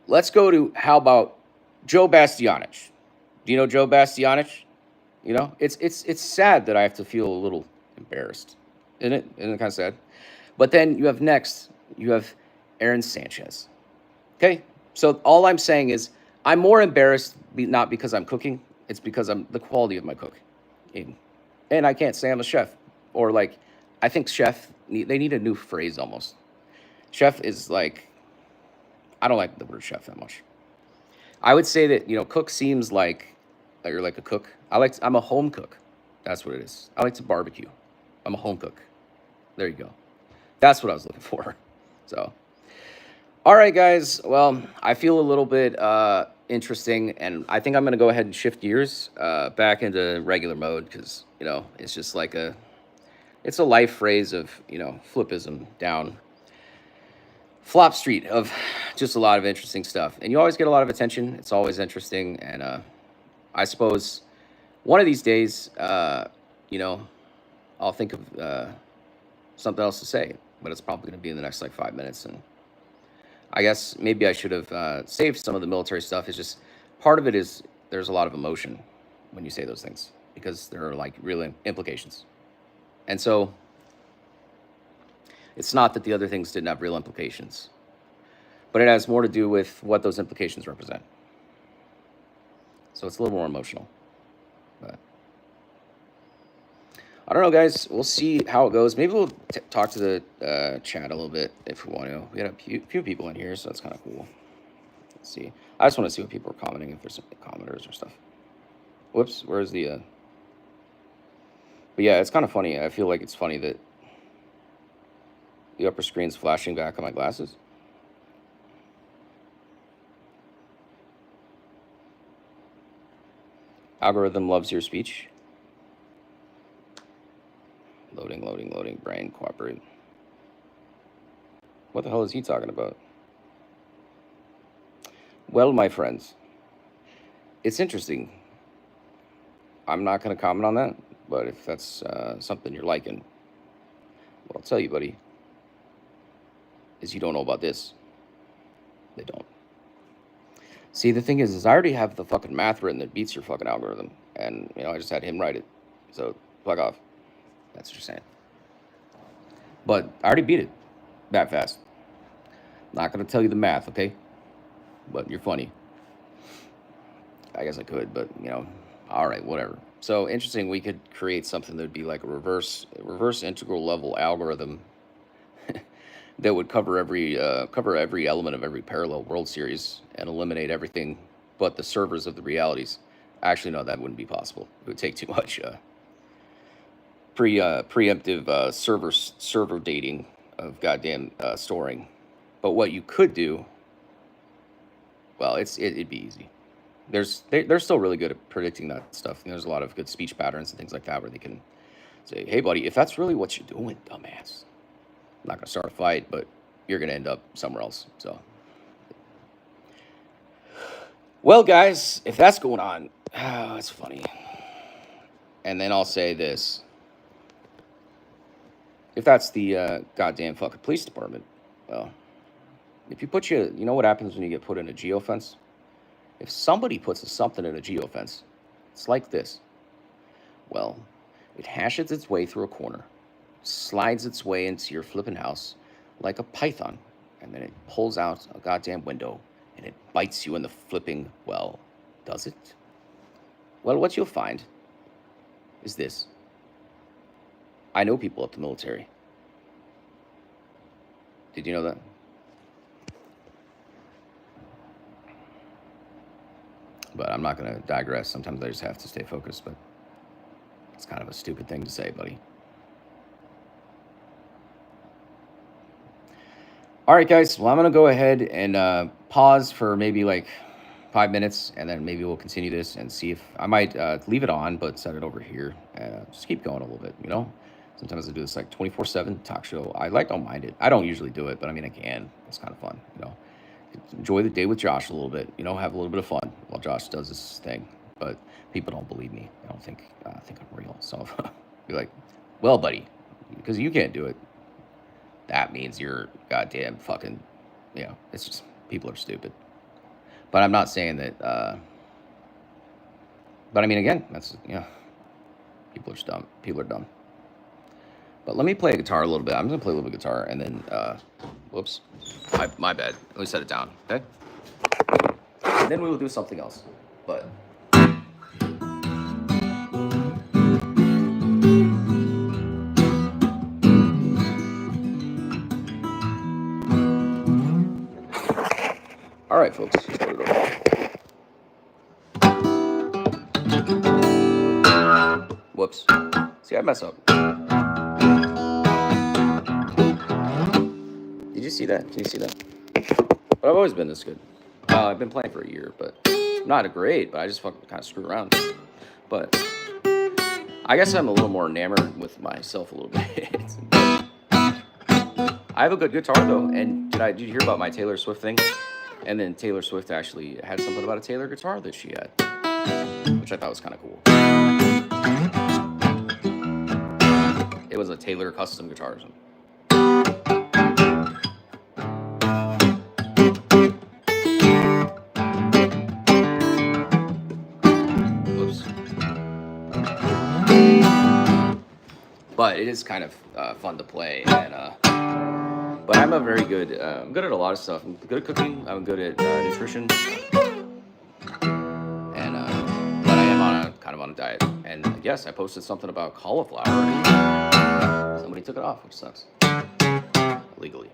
let's go to how about Joe Bastianich? Do you know Joe Bastianich? You know, it's sad that I have to feel a little embarrassed. Isn't it? Isn't it kind of sad? But then you have next, you have Aaron Sanchez. Okay? So all I'm saying is I'm more embarrassed not because I'm cooking, it's because I'm the quality of my cooking. And I can't say I'm a chef. Or like I think they need a new phrase almost. Chef is like I don't like the word chef that much. I would say that, you know, cook seems like that you're like a cook. I'm a home cook. That's what it is. I like to barbecue. I'm a home cook. There you go. That's what I was looking for. So, all right, guys. Well, I feel a little bit interesting, and I think I'm going to go ahead and shift gears back into regular mode because, you know, it's just like it's a life phrase of, you know, flippism down Flop Street of just a lot of interesting stuff. And you always get a lot of attention. It's always interesting. And I suppose one of these days, you know, I'll think of something else to say, but it's probably going to be in the next like 5 minutes. And I guess maybe I should have saved some of the military stuff. It's just part of it is there's a lot of emotion when you say those things because there are like real implications. And so it's not that the other things didn't have real implications, but it has more to do with what those implications represent. So it's a little more emotional. But I don't know, guys. We'll see how it goes. Maybe we'll talk to the chat a little bit if we want to. We got a few people in here, so that's kind of cool. Let's see. I just want to see what people are commenting, if there's some commenters or stuff. Whoops, where's the... But yeah, it's kind of funny. I feel like it's funny that the upper screen's flashing back on my glasses. Algorithm loves your speech. Loading, loading, loading. Brain, cooperate. What the hell is he talking about? Well, my friends, it's interesting. I'm not going to comment on that, but if that's something you're liking, what I'll tell you, buddy, is you don't know about this. They don't. See, the thing is I already have the fucking math written that beats your fucking algorithm. And, you know, I just had him write it. So, fuck off. That's what you're saying. But I already beat it that fast. Not going to tell you the math, okay? But you're funny. I guess I could, but, you know, all right, whatever. So, interesting, we could create something that would be like a reverse integral level algorithm that would cover every element of every parallel world series and eliminate everything but the servers of the realities. Actually, no, that wouldn't be possible. It would take too much preemptive server dating of goddamn storing. But what you could do, well, it'd be easy. They're still really good at predicting that stuff. And there's a lot of good speech patterns and things like that where they can say, "Hey, buddy, if that's really what you're doing, dumbass." I'm not going to start a fight, but you're going to end up somewhere else. So, Well, guys, if that's going on, oh, that's funny. And then I'll say this: if that's the goddamn fucking police department, well, if you put you know what happens when you get put in a geofence? If somebody puts something in a geofence, it's like this. Well, it hashes its way through a corner, slides its way into your flippin' house like a python, and then it pulls out a goddamn window and it bites you in the flipping well. Does it? Well, what you'll find is this. I know people at the military. Did you know that? But I'm not going to digress. Sometimes I just have to stay focused, but it's kind of a stupid thing to say, buddy. All right, guys. Well, I'm going to go ahead and pause for maybe like 5 minutes, and then maybe we'll continue this and see if I might leave it on, but set it over here. Just keep going a little bit, you know? Sometimes I do this like 24/7 talk show. Don't mind it. I don't usually do it, but I mean, I can. It's kind of fun, you know? Enjoy the day with Josh a little bit, you know, have a little bit of fun while Josh does this thing. But people don't believe me. They don't think I'm real. So be like, well, buddy, because you can't do it, that means you're goddamn fucking, you know, it's just people are stupid. But I'm not saying that. But I mean, again, that's people are dumb. People are dumb. But let me play a guitar a little bit. I'm gonna play a little bit of guitar, and then, whoops, my bad. Let me set it down, okay? And then we will do something else. But all right, folks, let's put it over. Whoops. See, I mess up. Did you see that? Can you see that? But I've always been this good. I've been playing for a year, but not great. But I just fucking kind of screw around. But I guess I'm a little more enamored with myself a little bit. I have a good guitar though. And did you hear about my Taylor Swift thing? And then Taylor Swift actually had something about a Taylor guitar that she had, which I thought was kind of cool. It was a Taylor custom guitar or something. But it is kind of fun to play, and but I'm a very good. I'm good at a lot of stuff. I'm good at cooking. I'm good at nutrition, and but I am kind of on a diet. And yes, I posted something about cauliflower. And somebody took it off, which sucks. Illegally.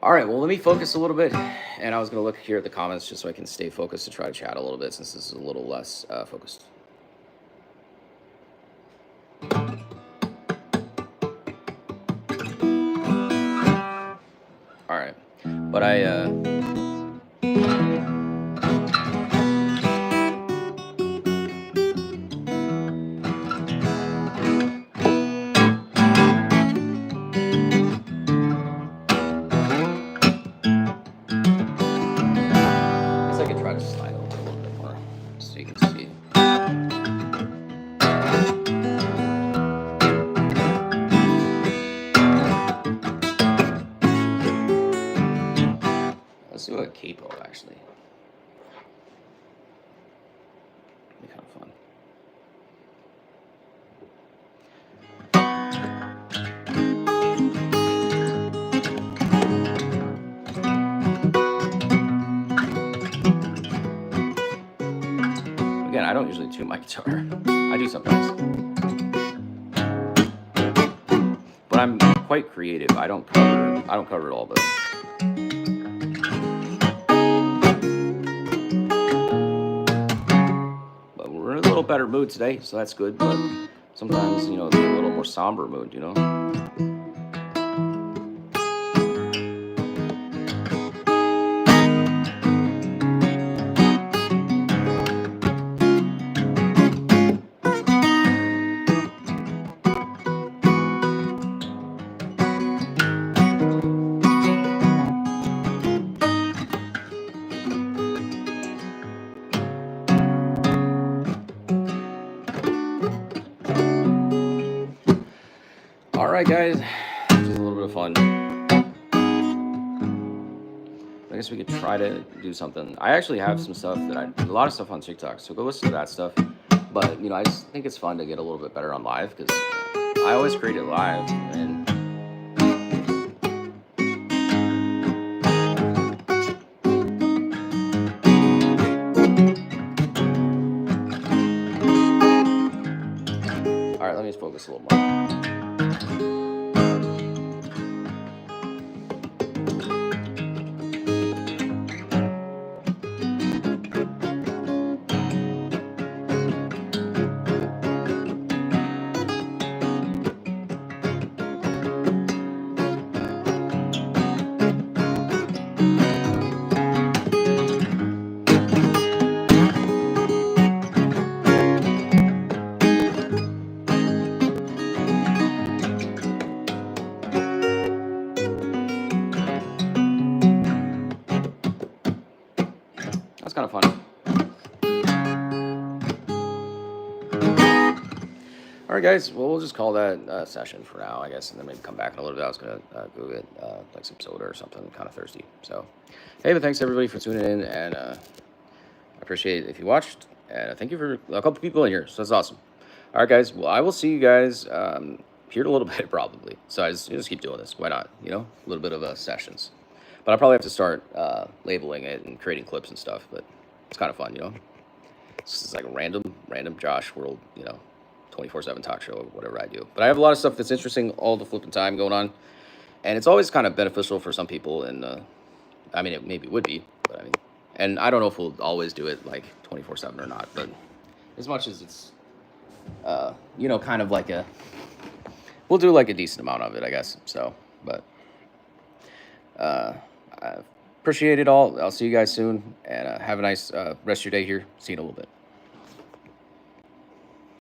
All right. Well, let me focus a little bit, and I was gonna look here at the comments just so I can stay focused to try to chat a little bit since this is a little less focused. All right, but guess I could try to slide over a little bit more so you can see. Let's do a capo, actually. It'd be kind of fun. Again, I don't usually tune my guitar. I do sometimes. But I'm quite creative. I don't cover it all, but we're in a little better mood today, so that's good. But sometimes, you know, it's a little more somber mood, you know. right, guys. Just a little bit of fun. I guess we could try to do something. I actually have some stuff a lot of stuff on TikTok, so go listen to that stuff. But I just think it's fun to get a little bit better on live because I always create it live, and all right, let me just focus a little more. That's kind of fun. All right, guys. Well, we'll just call that session for now, I guess, and then maybe come back in a little bit. I was gonna go get like some soda or something. I'm kind of thirsty. So, hey, but thanks everybody for tuning in, and I appreciate it if you watched, and thank you for a couple people in here. So that's awesome. All right, guys. Well, I will see you guys here in a little bit, probably. So I just keep doing this. Why not? A little bit of sessions. But I'll probably have to start labeling it and creating clips and stuff. But it's kind of fun, It's just like a random Josh World, 24/7 talk show, whatever I do. But I have a lot of stuff that's interesting all the flipping time going on, and it's always kind of beneficial for some people. And I mean, it maybe would be, but I mean, and I don't know if we'll always do it like 24/7 or not. But as much as it's, kind of like we'll do like a decent amount of it, I guess. So, but I appreciate it all. I'll see you guys soon, and have a nice rest of your day here. See you in a little bit.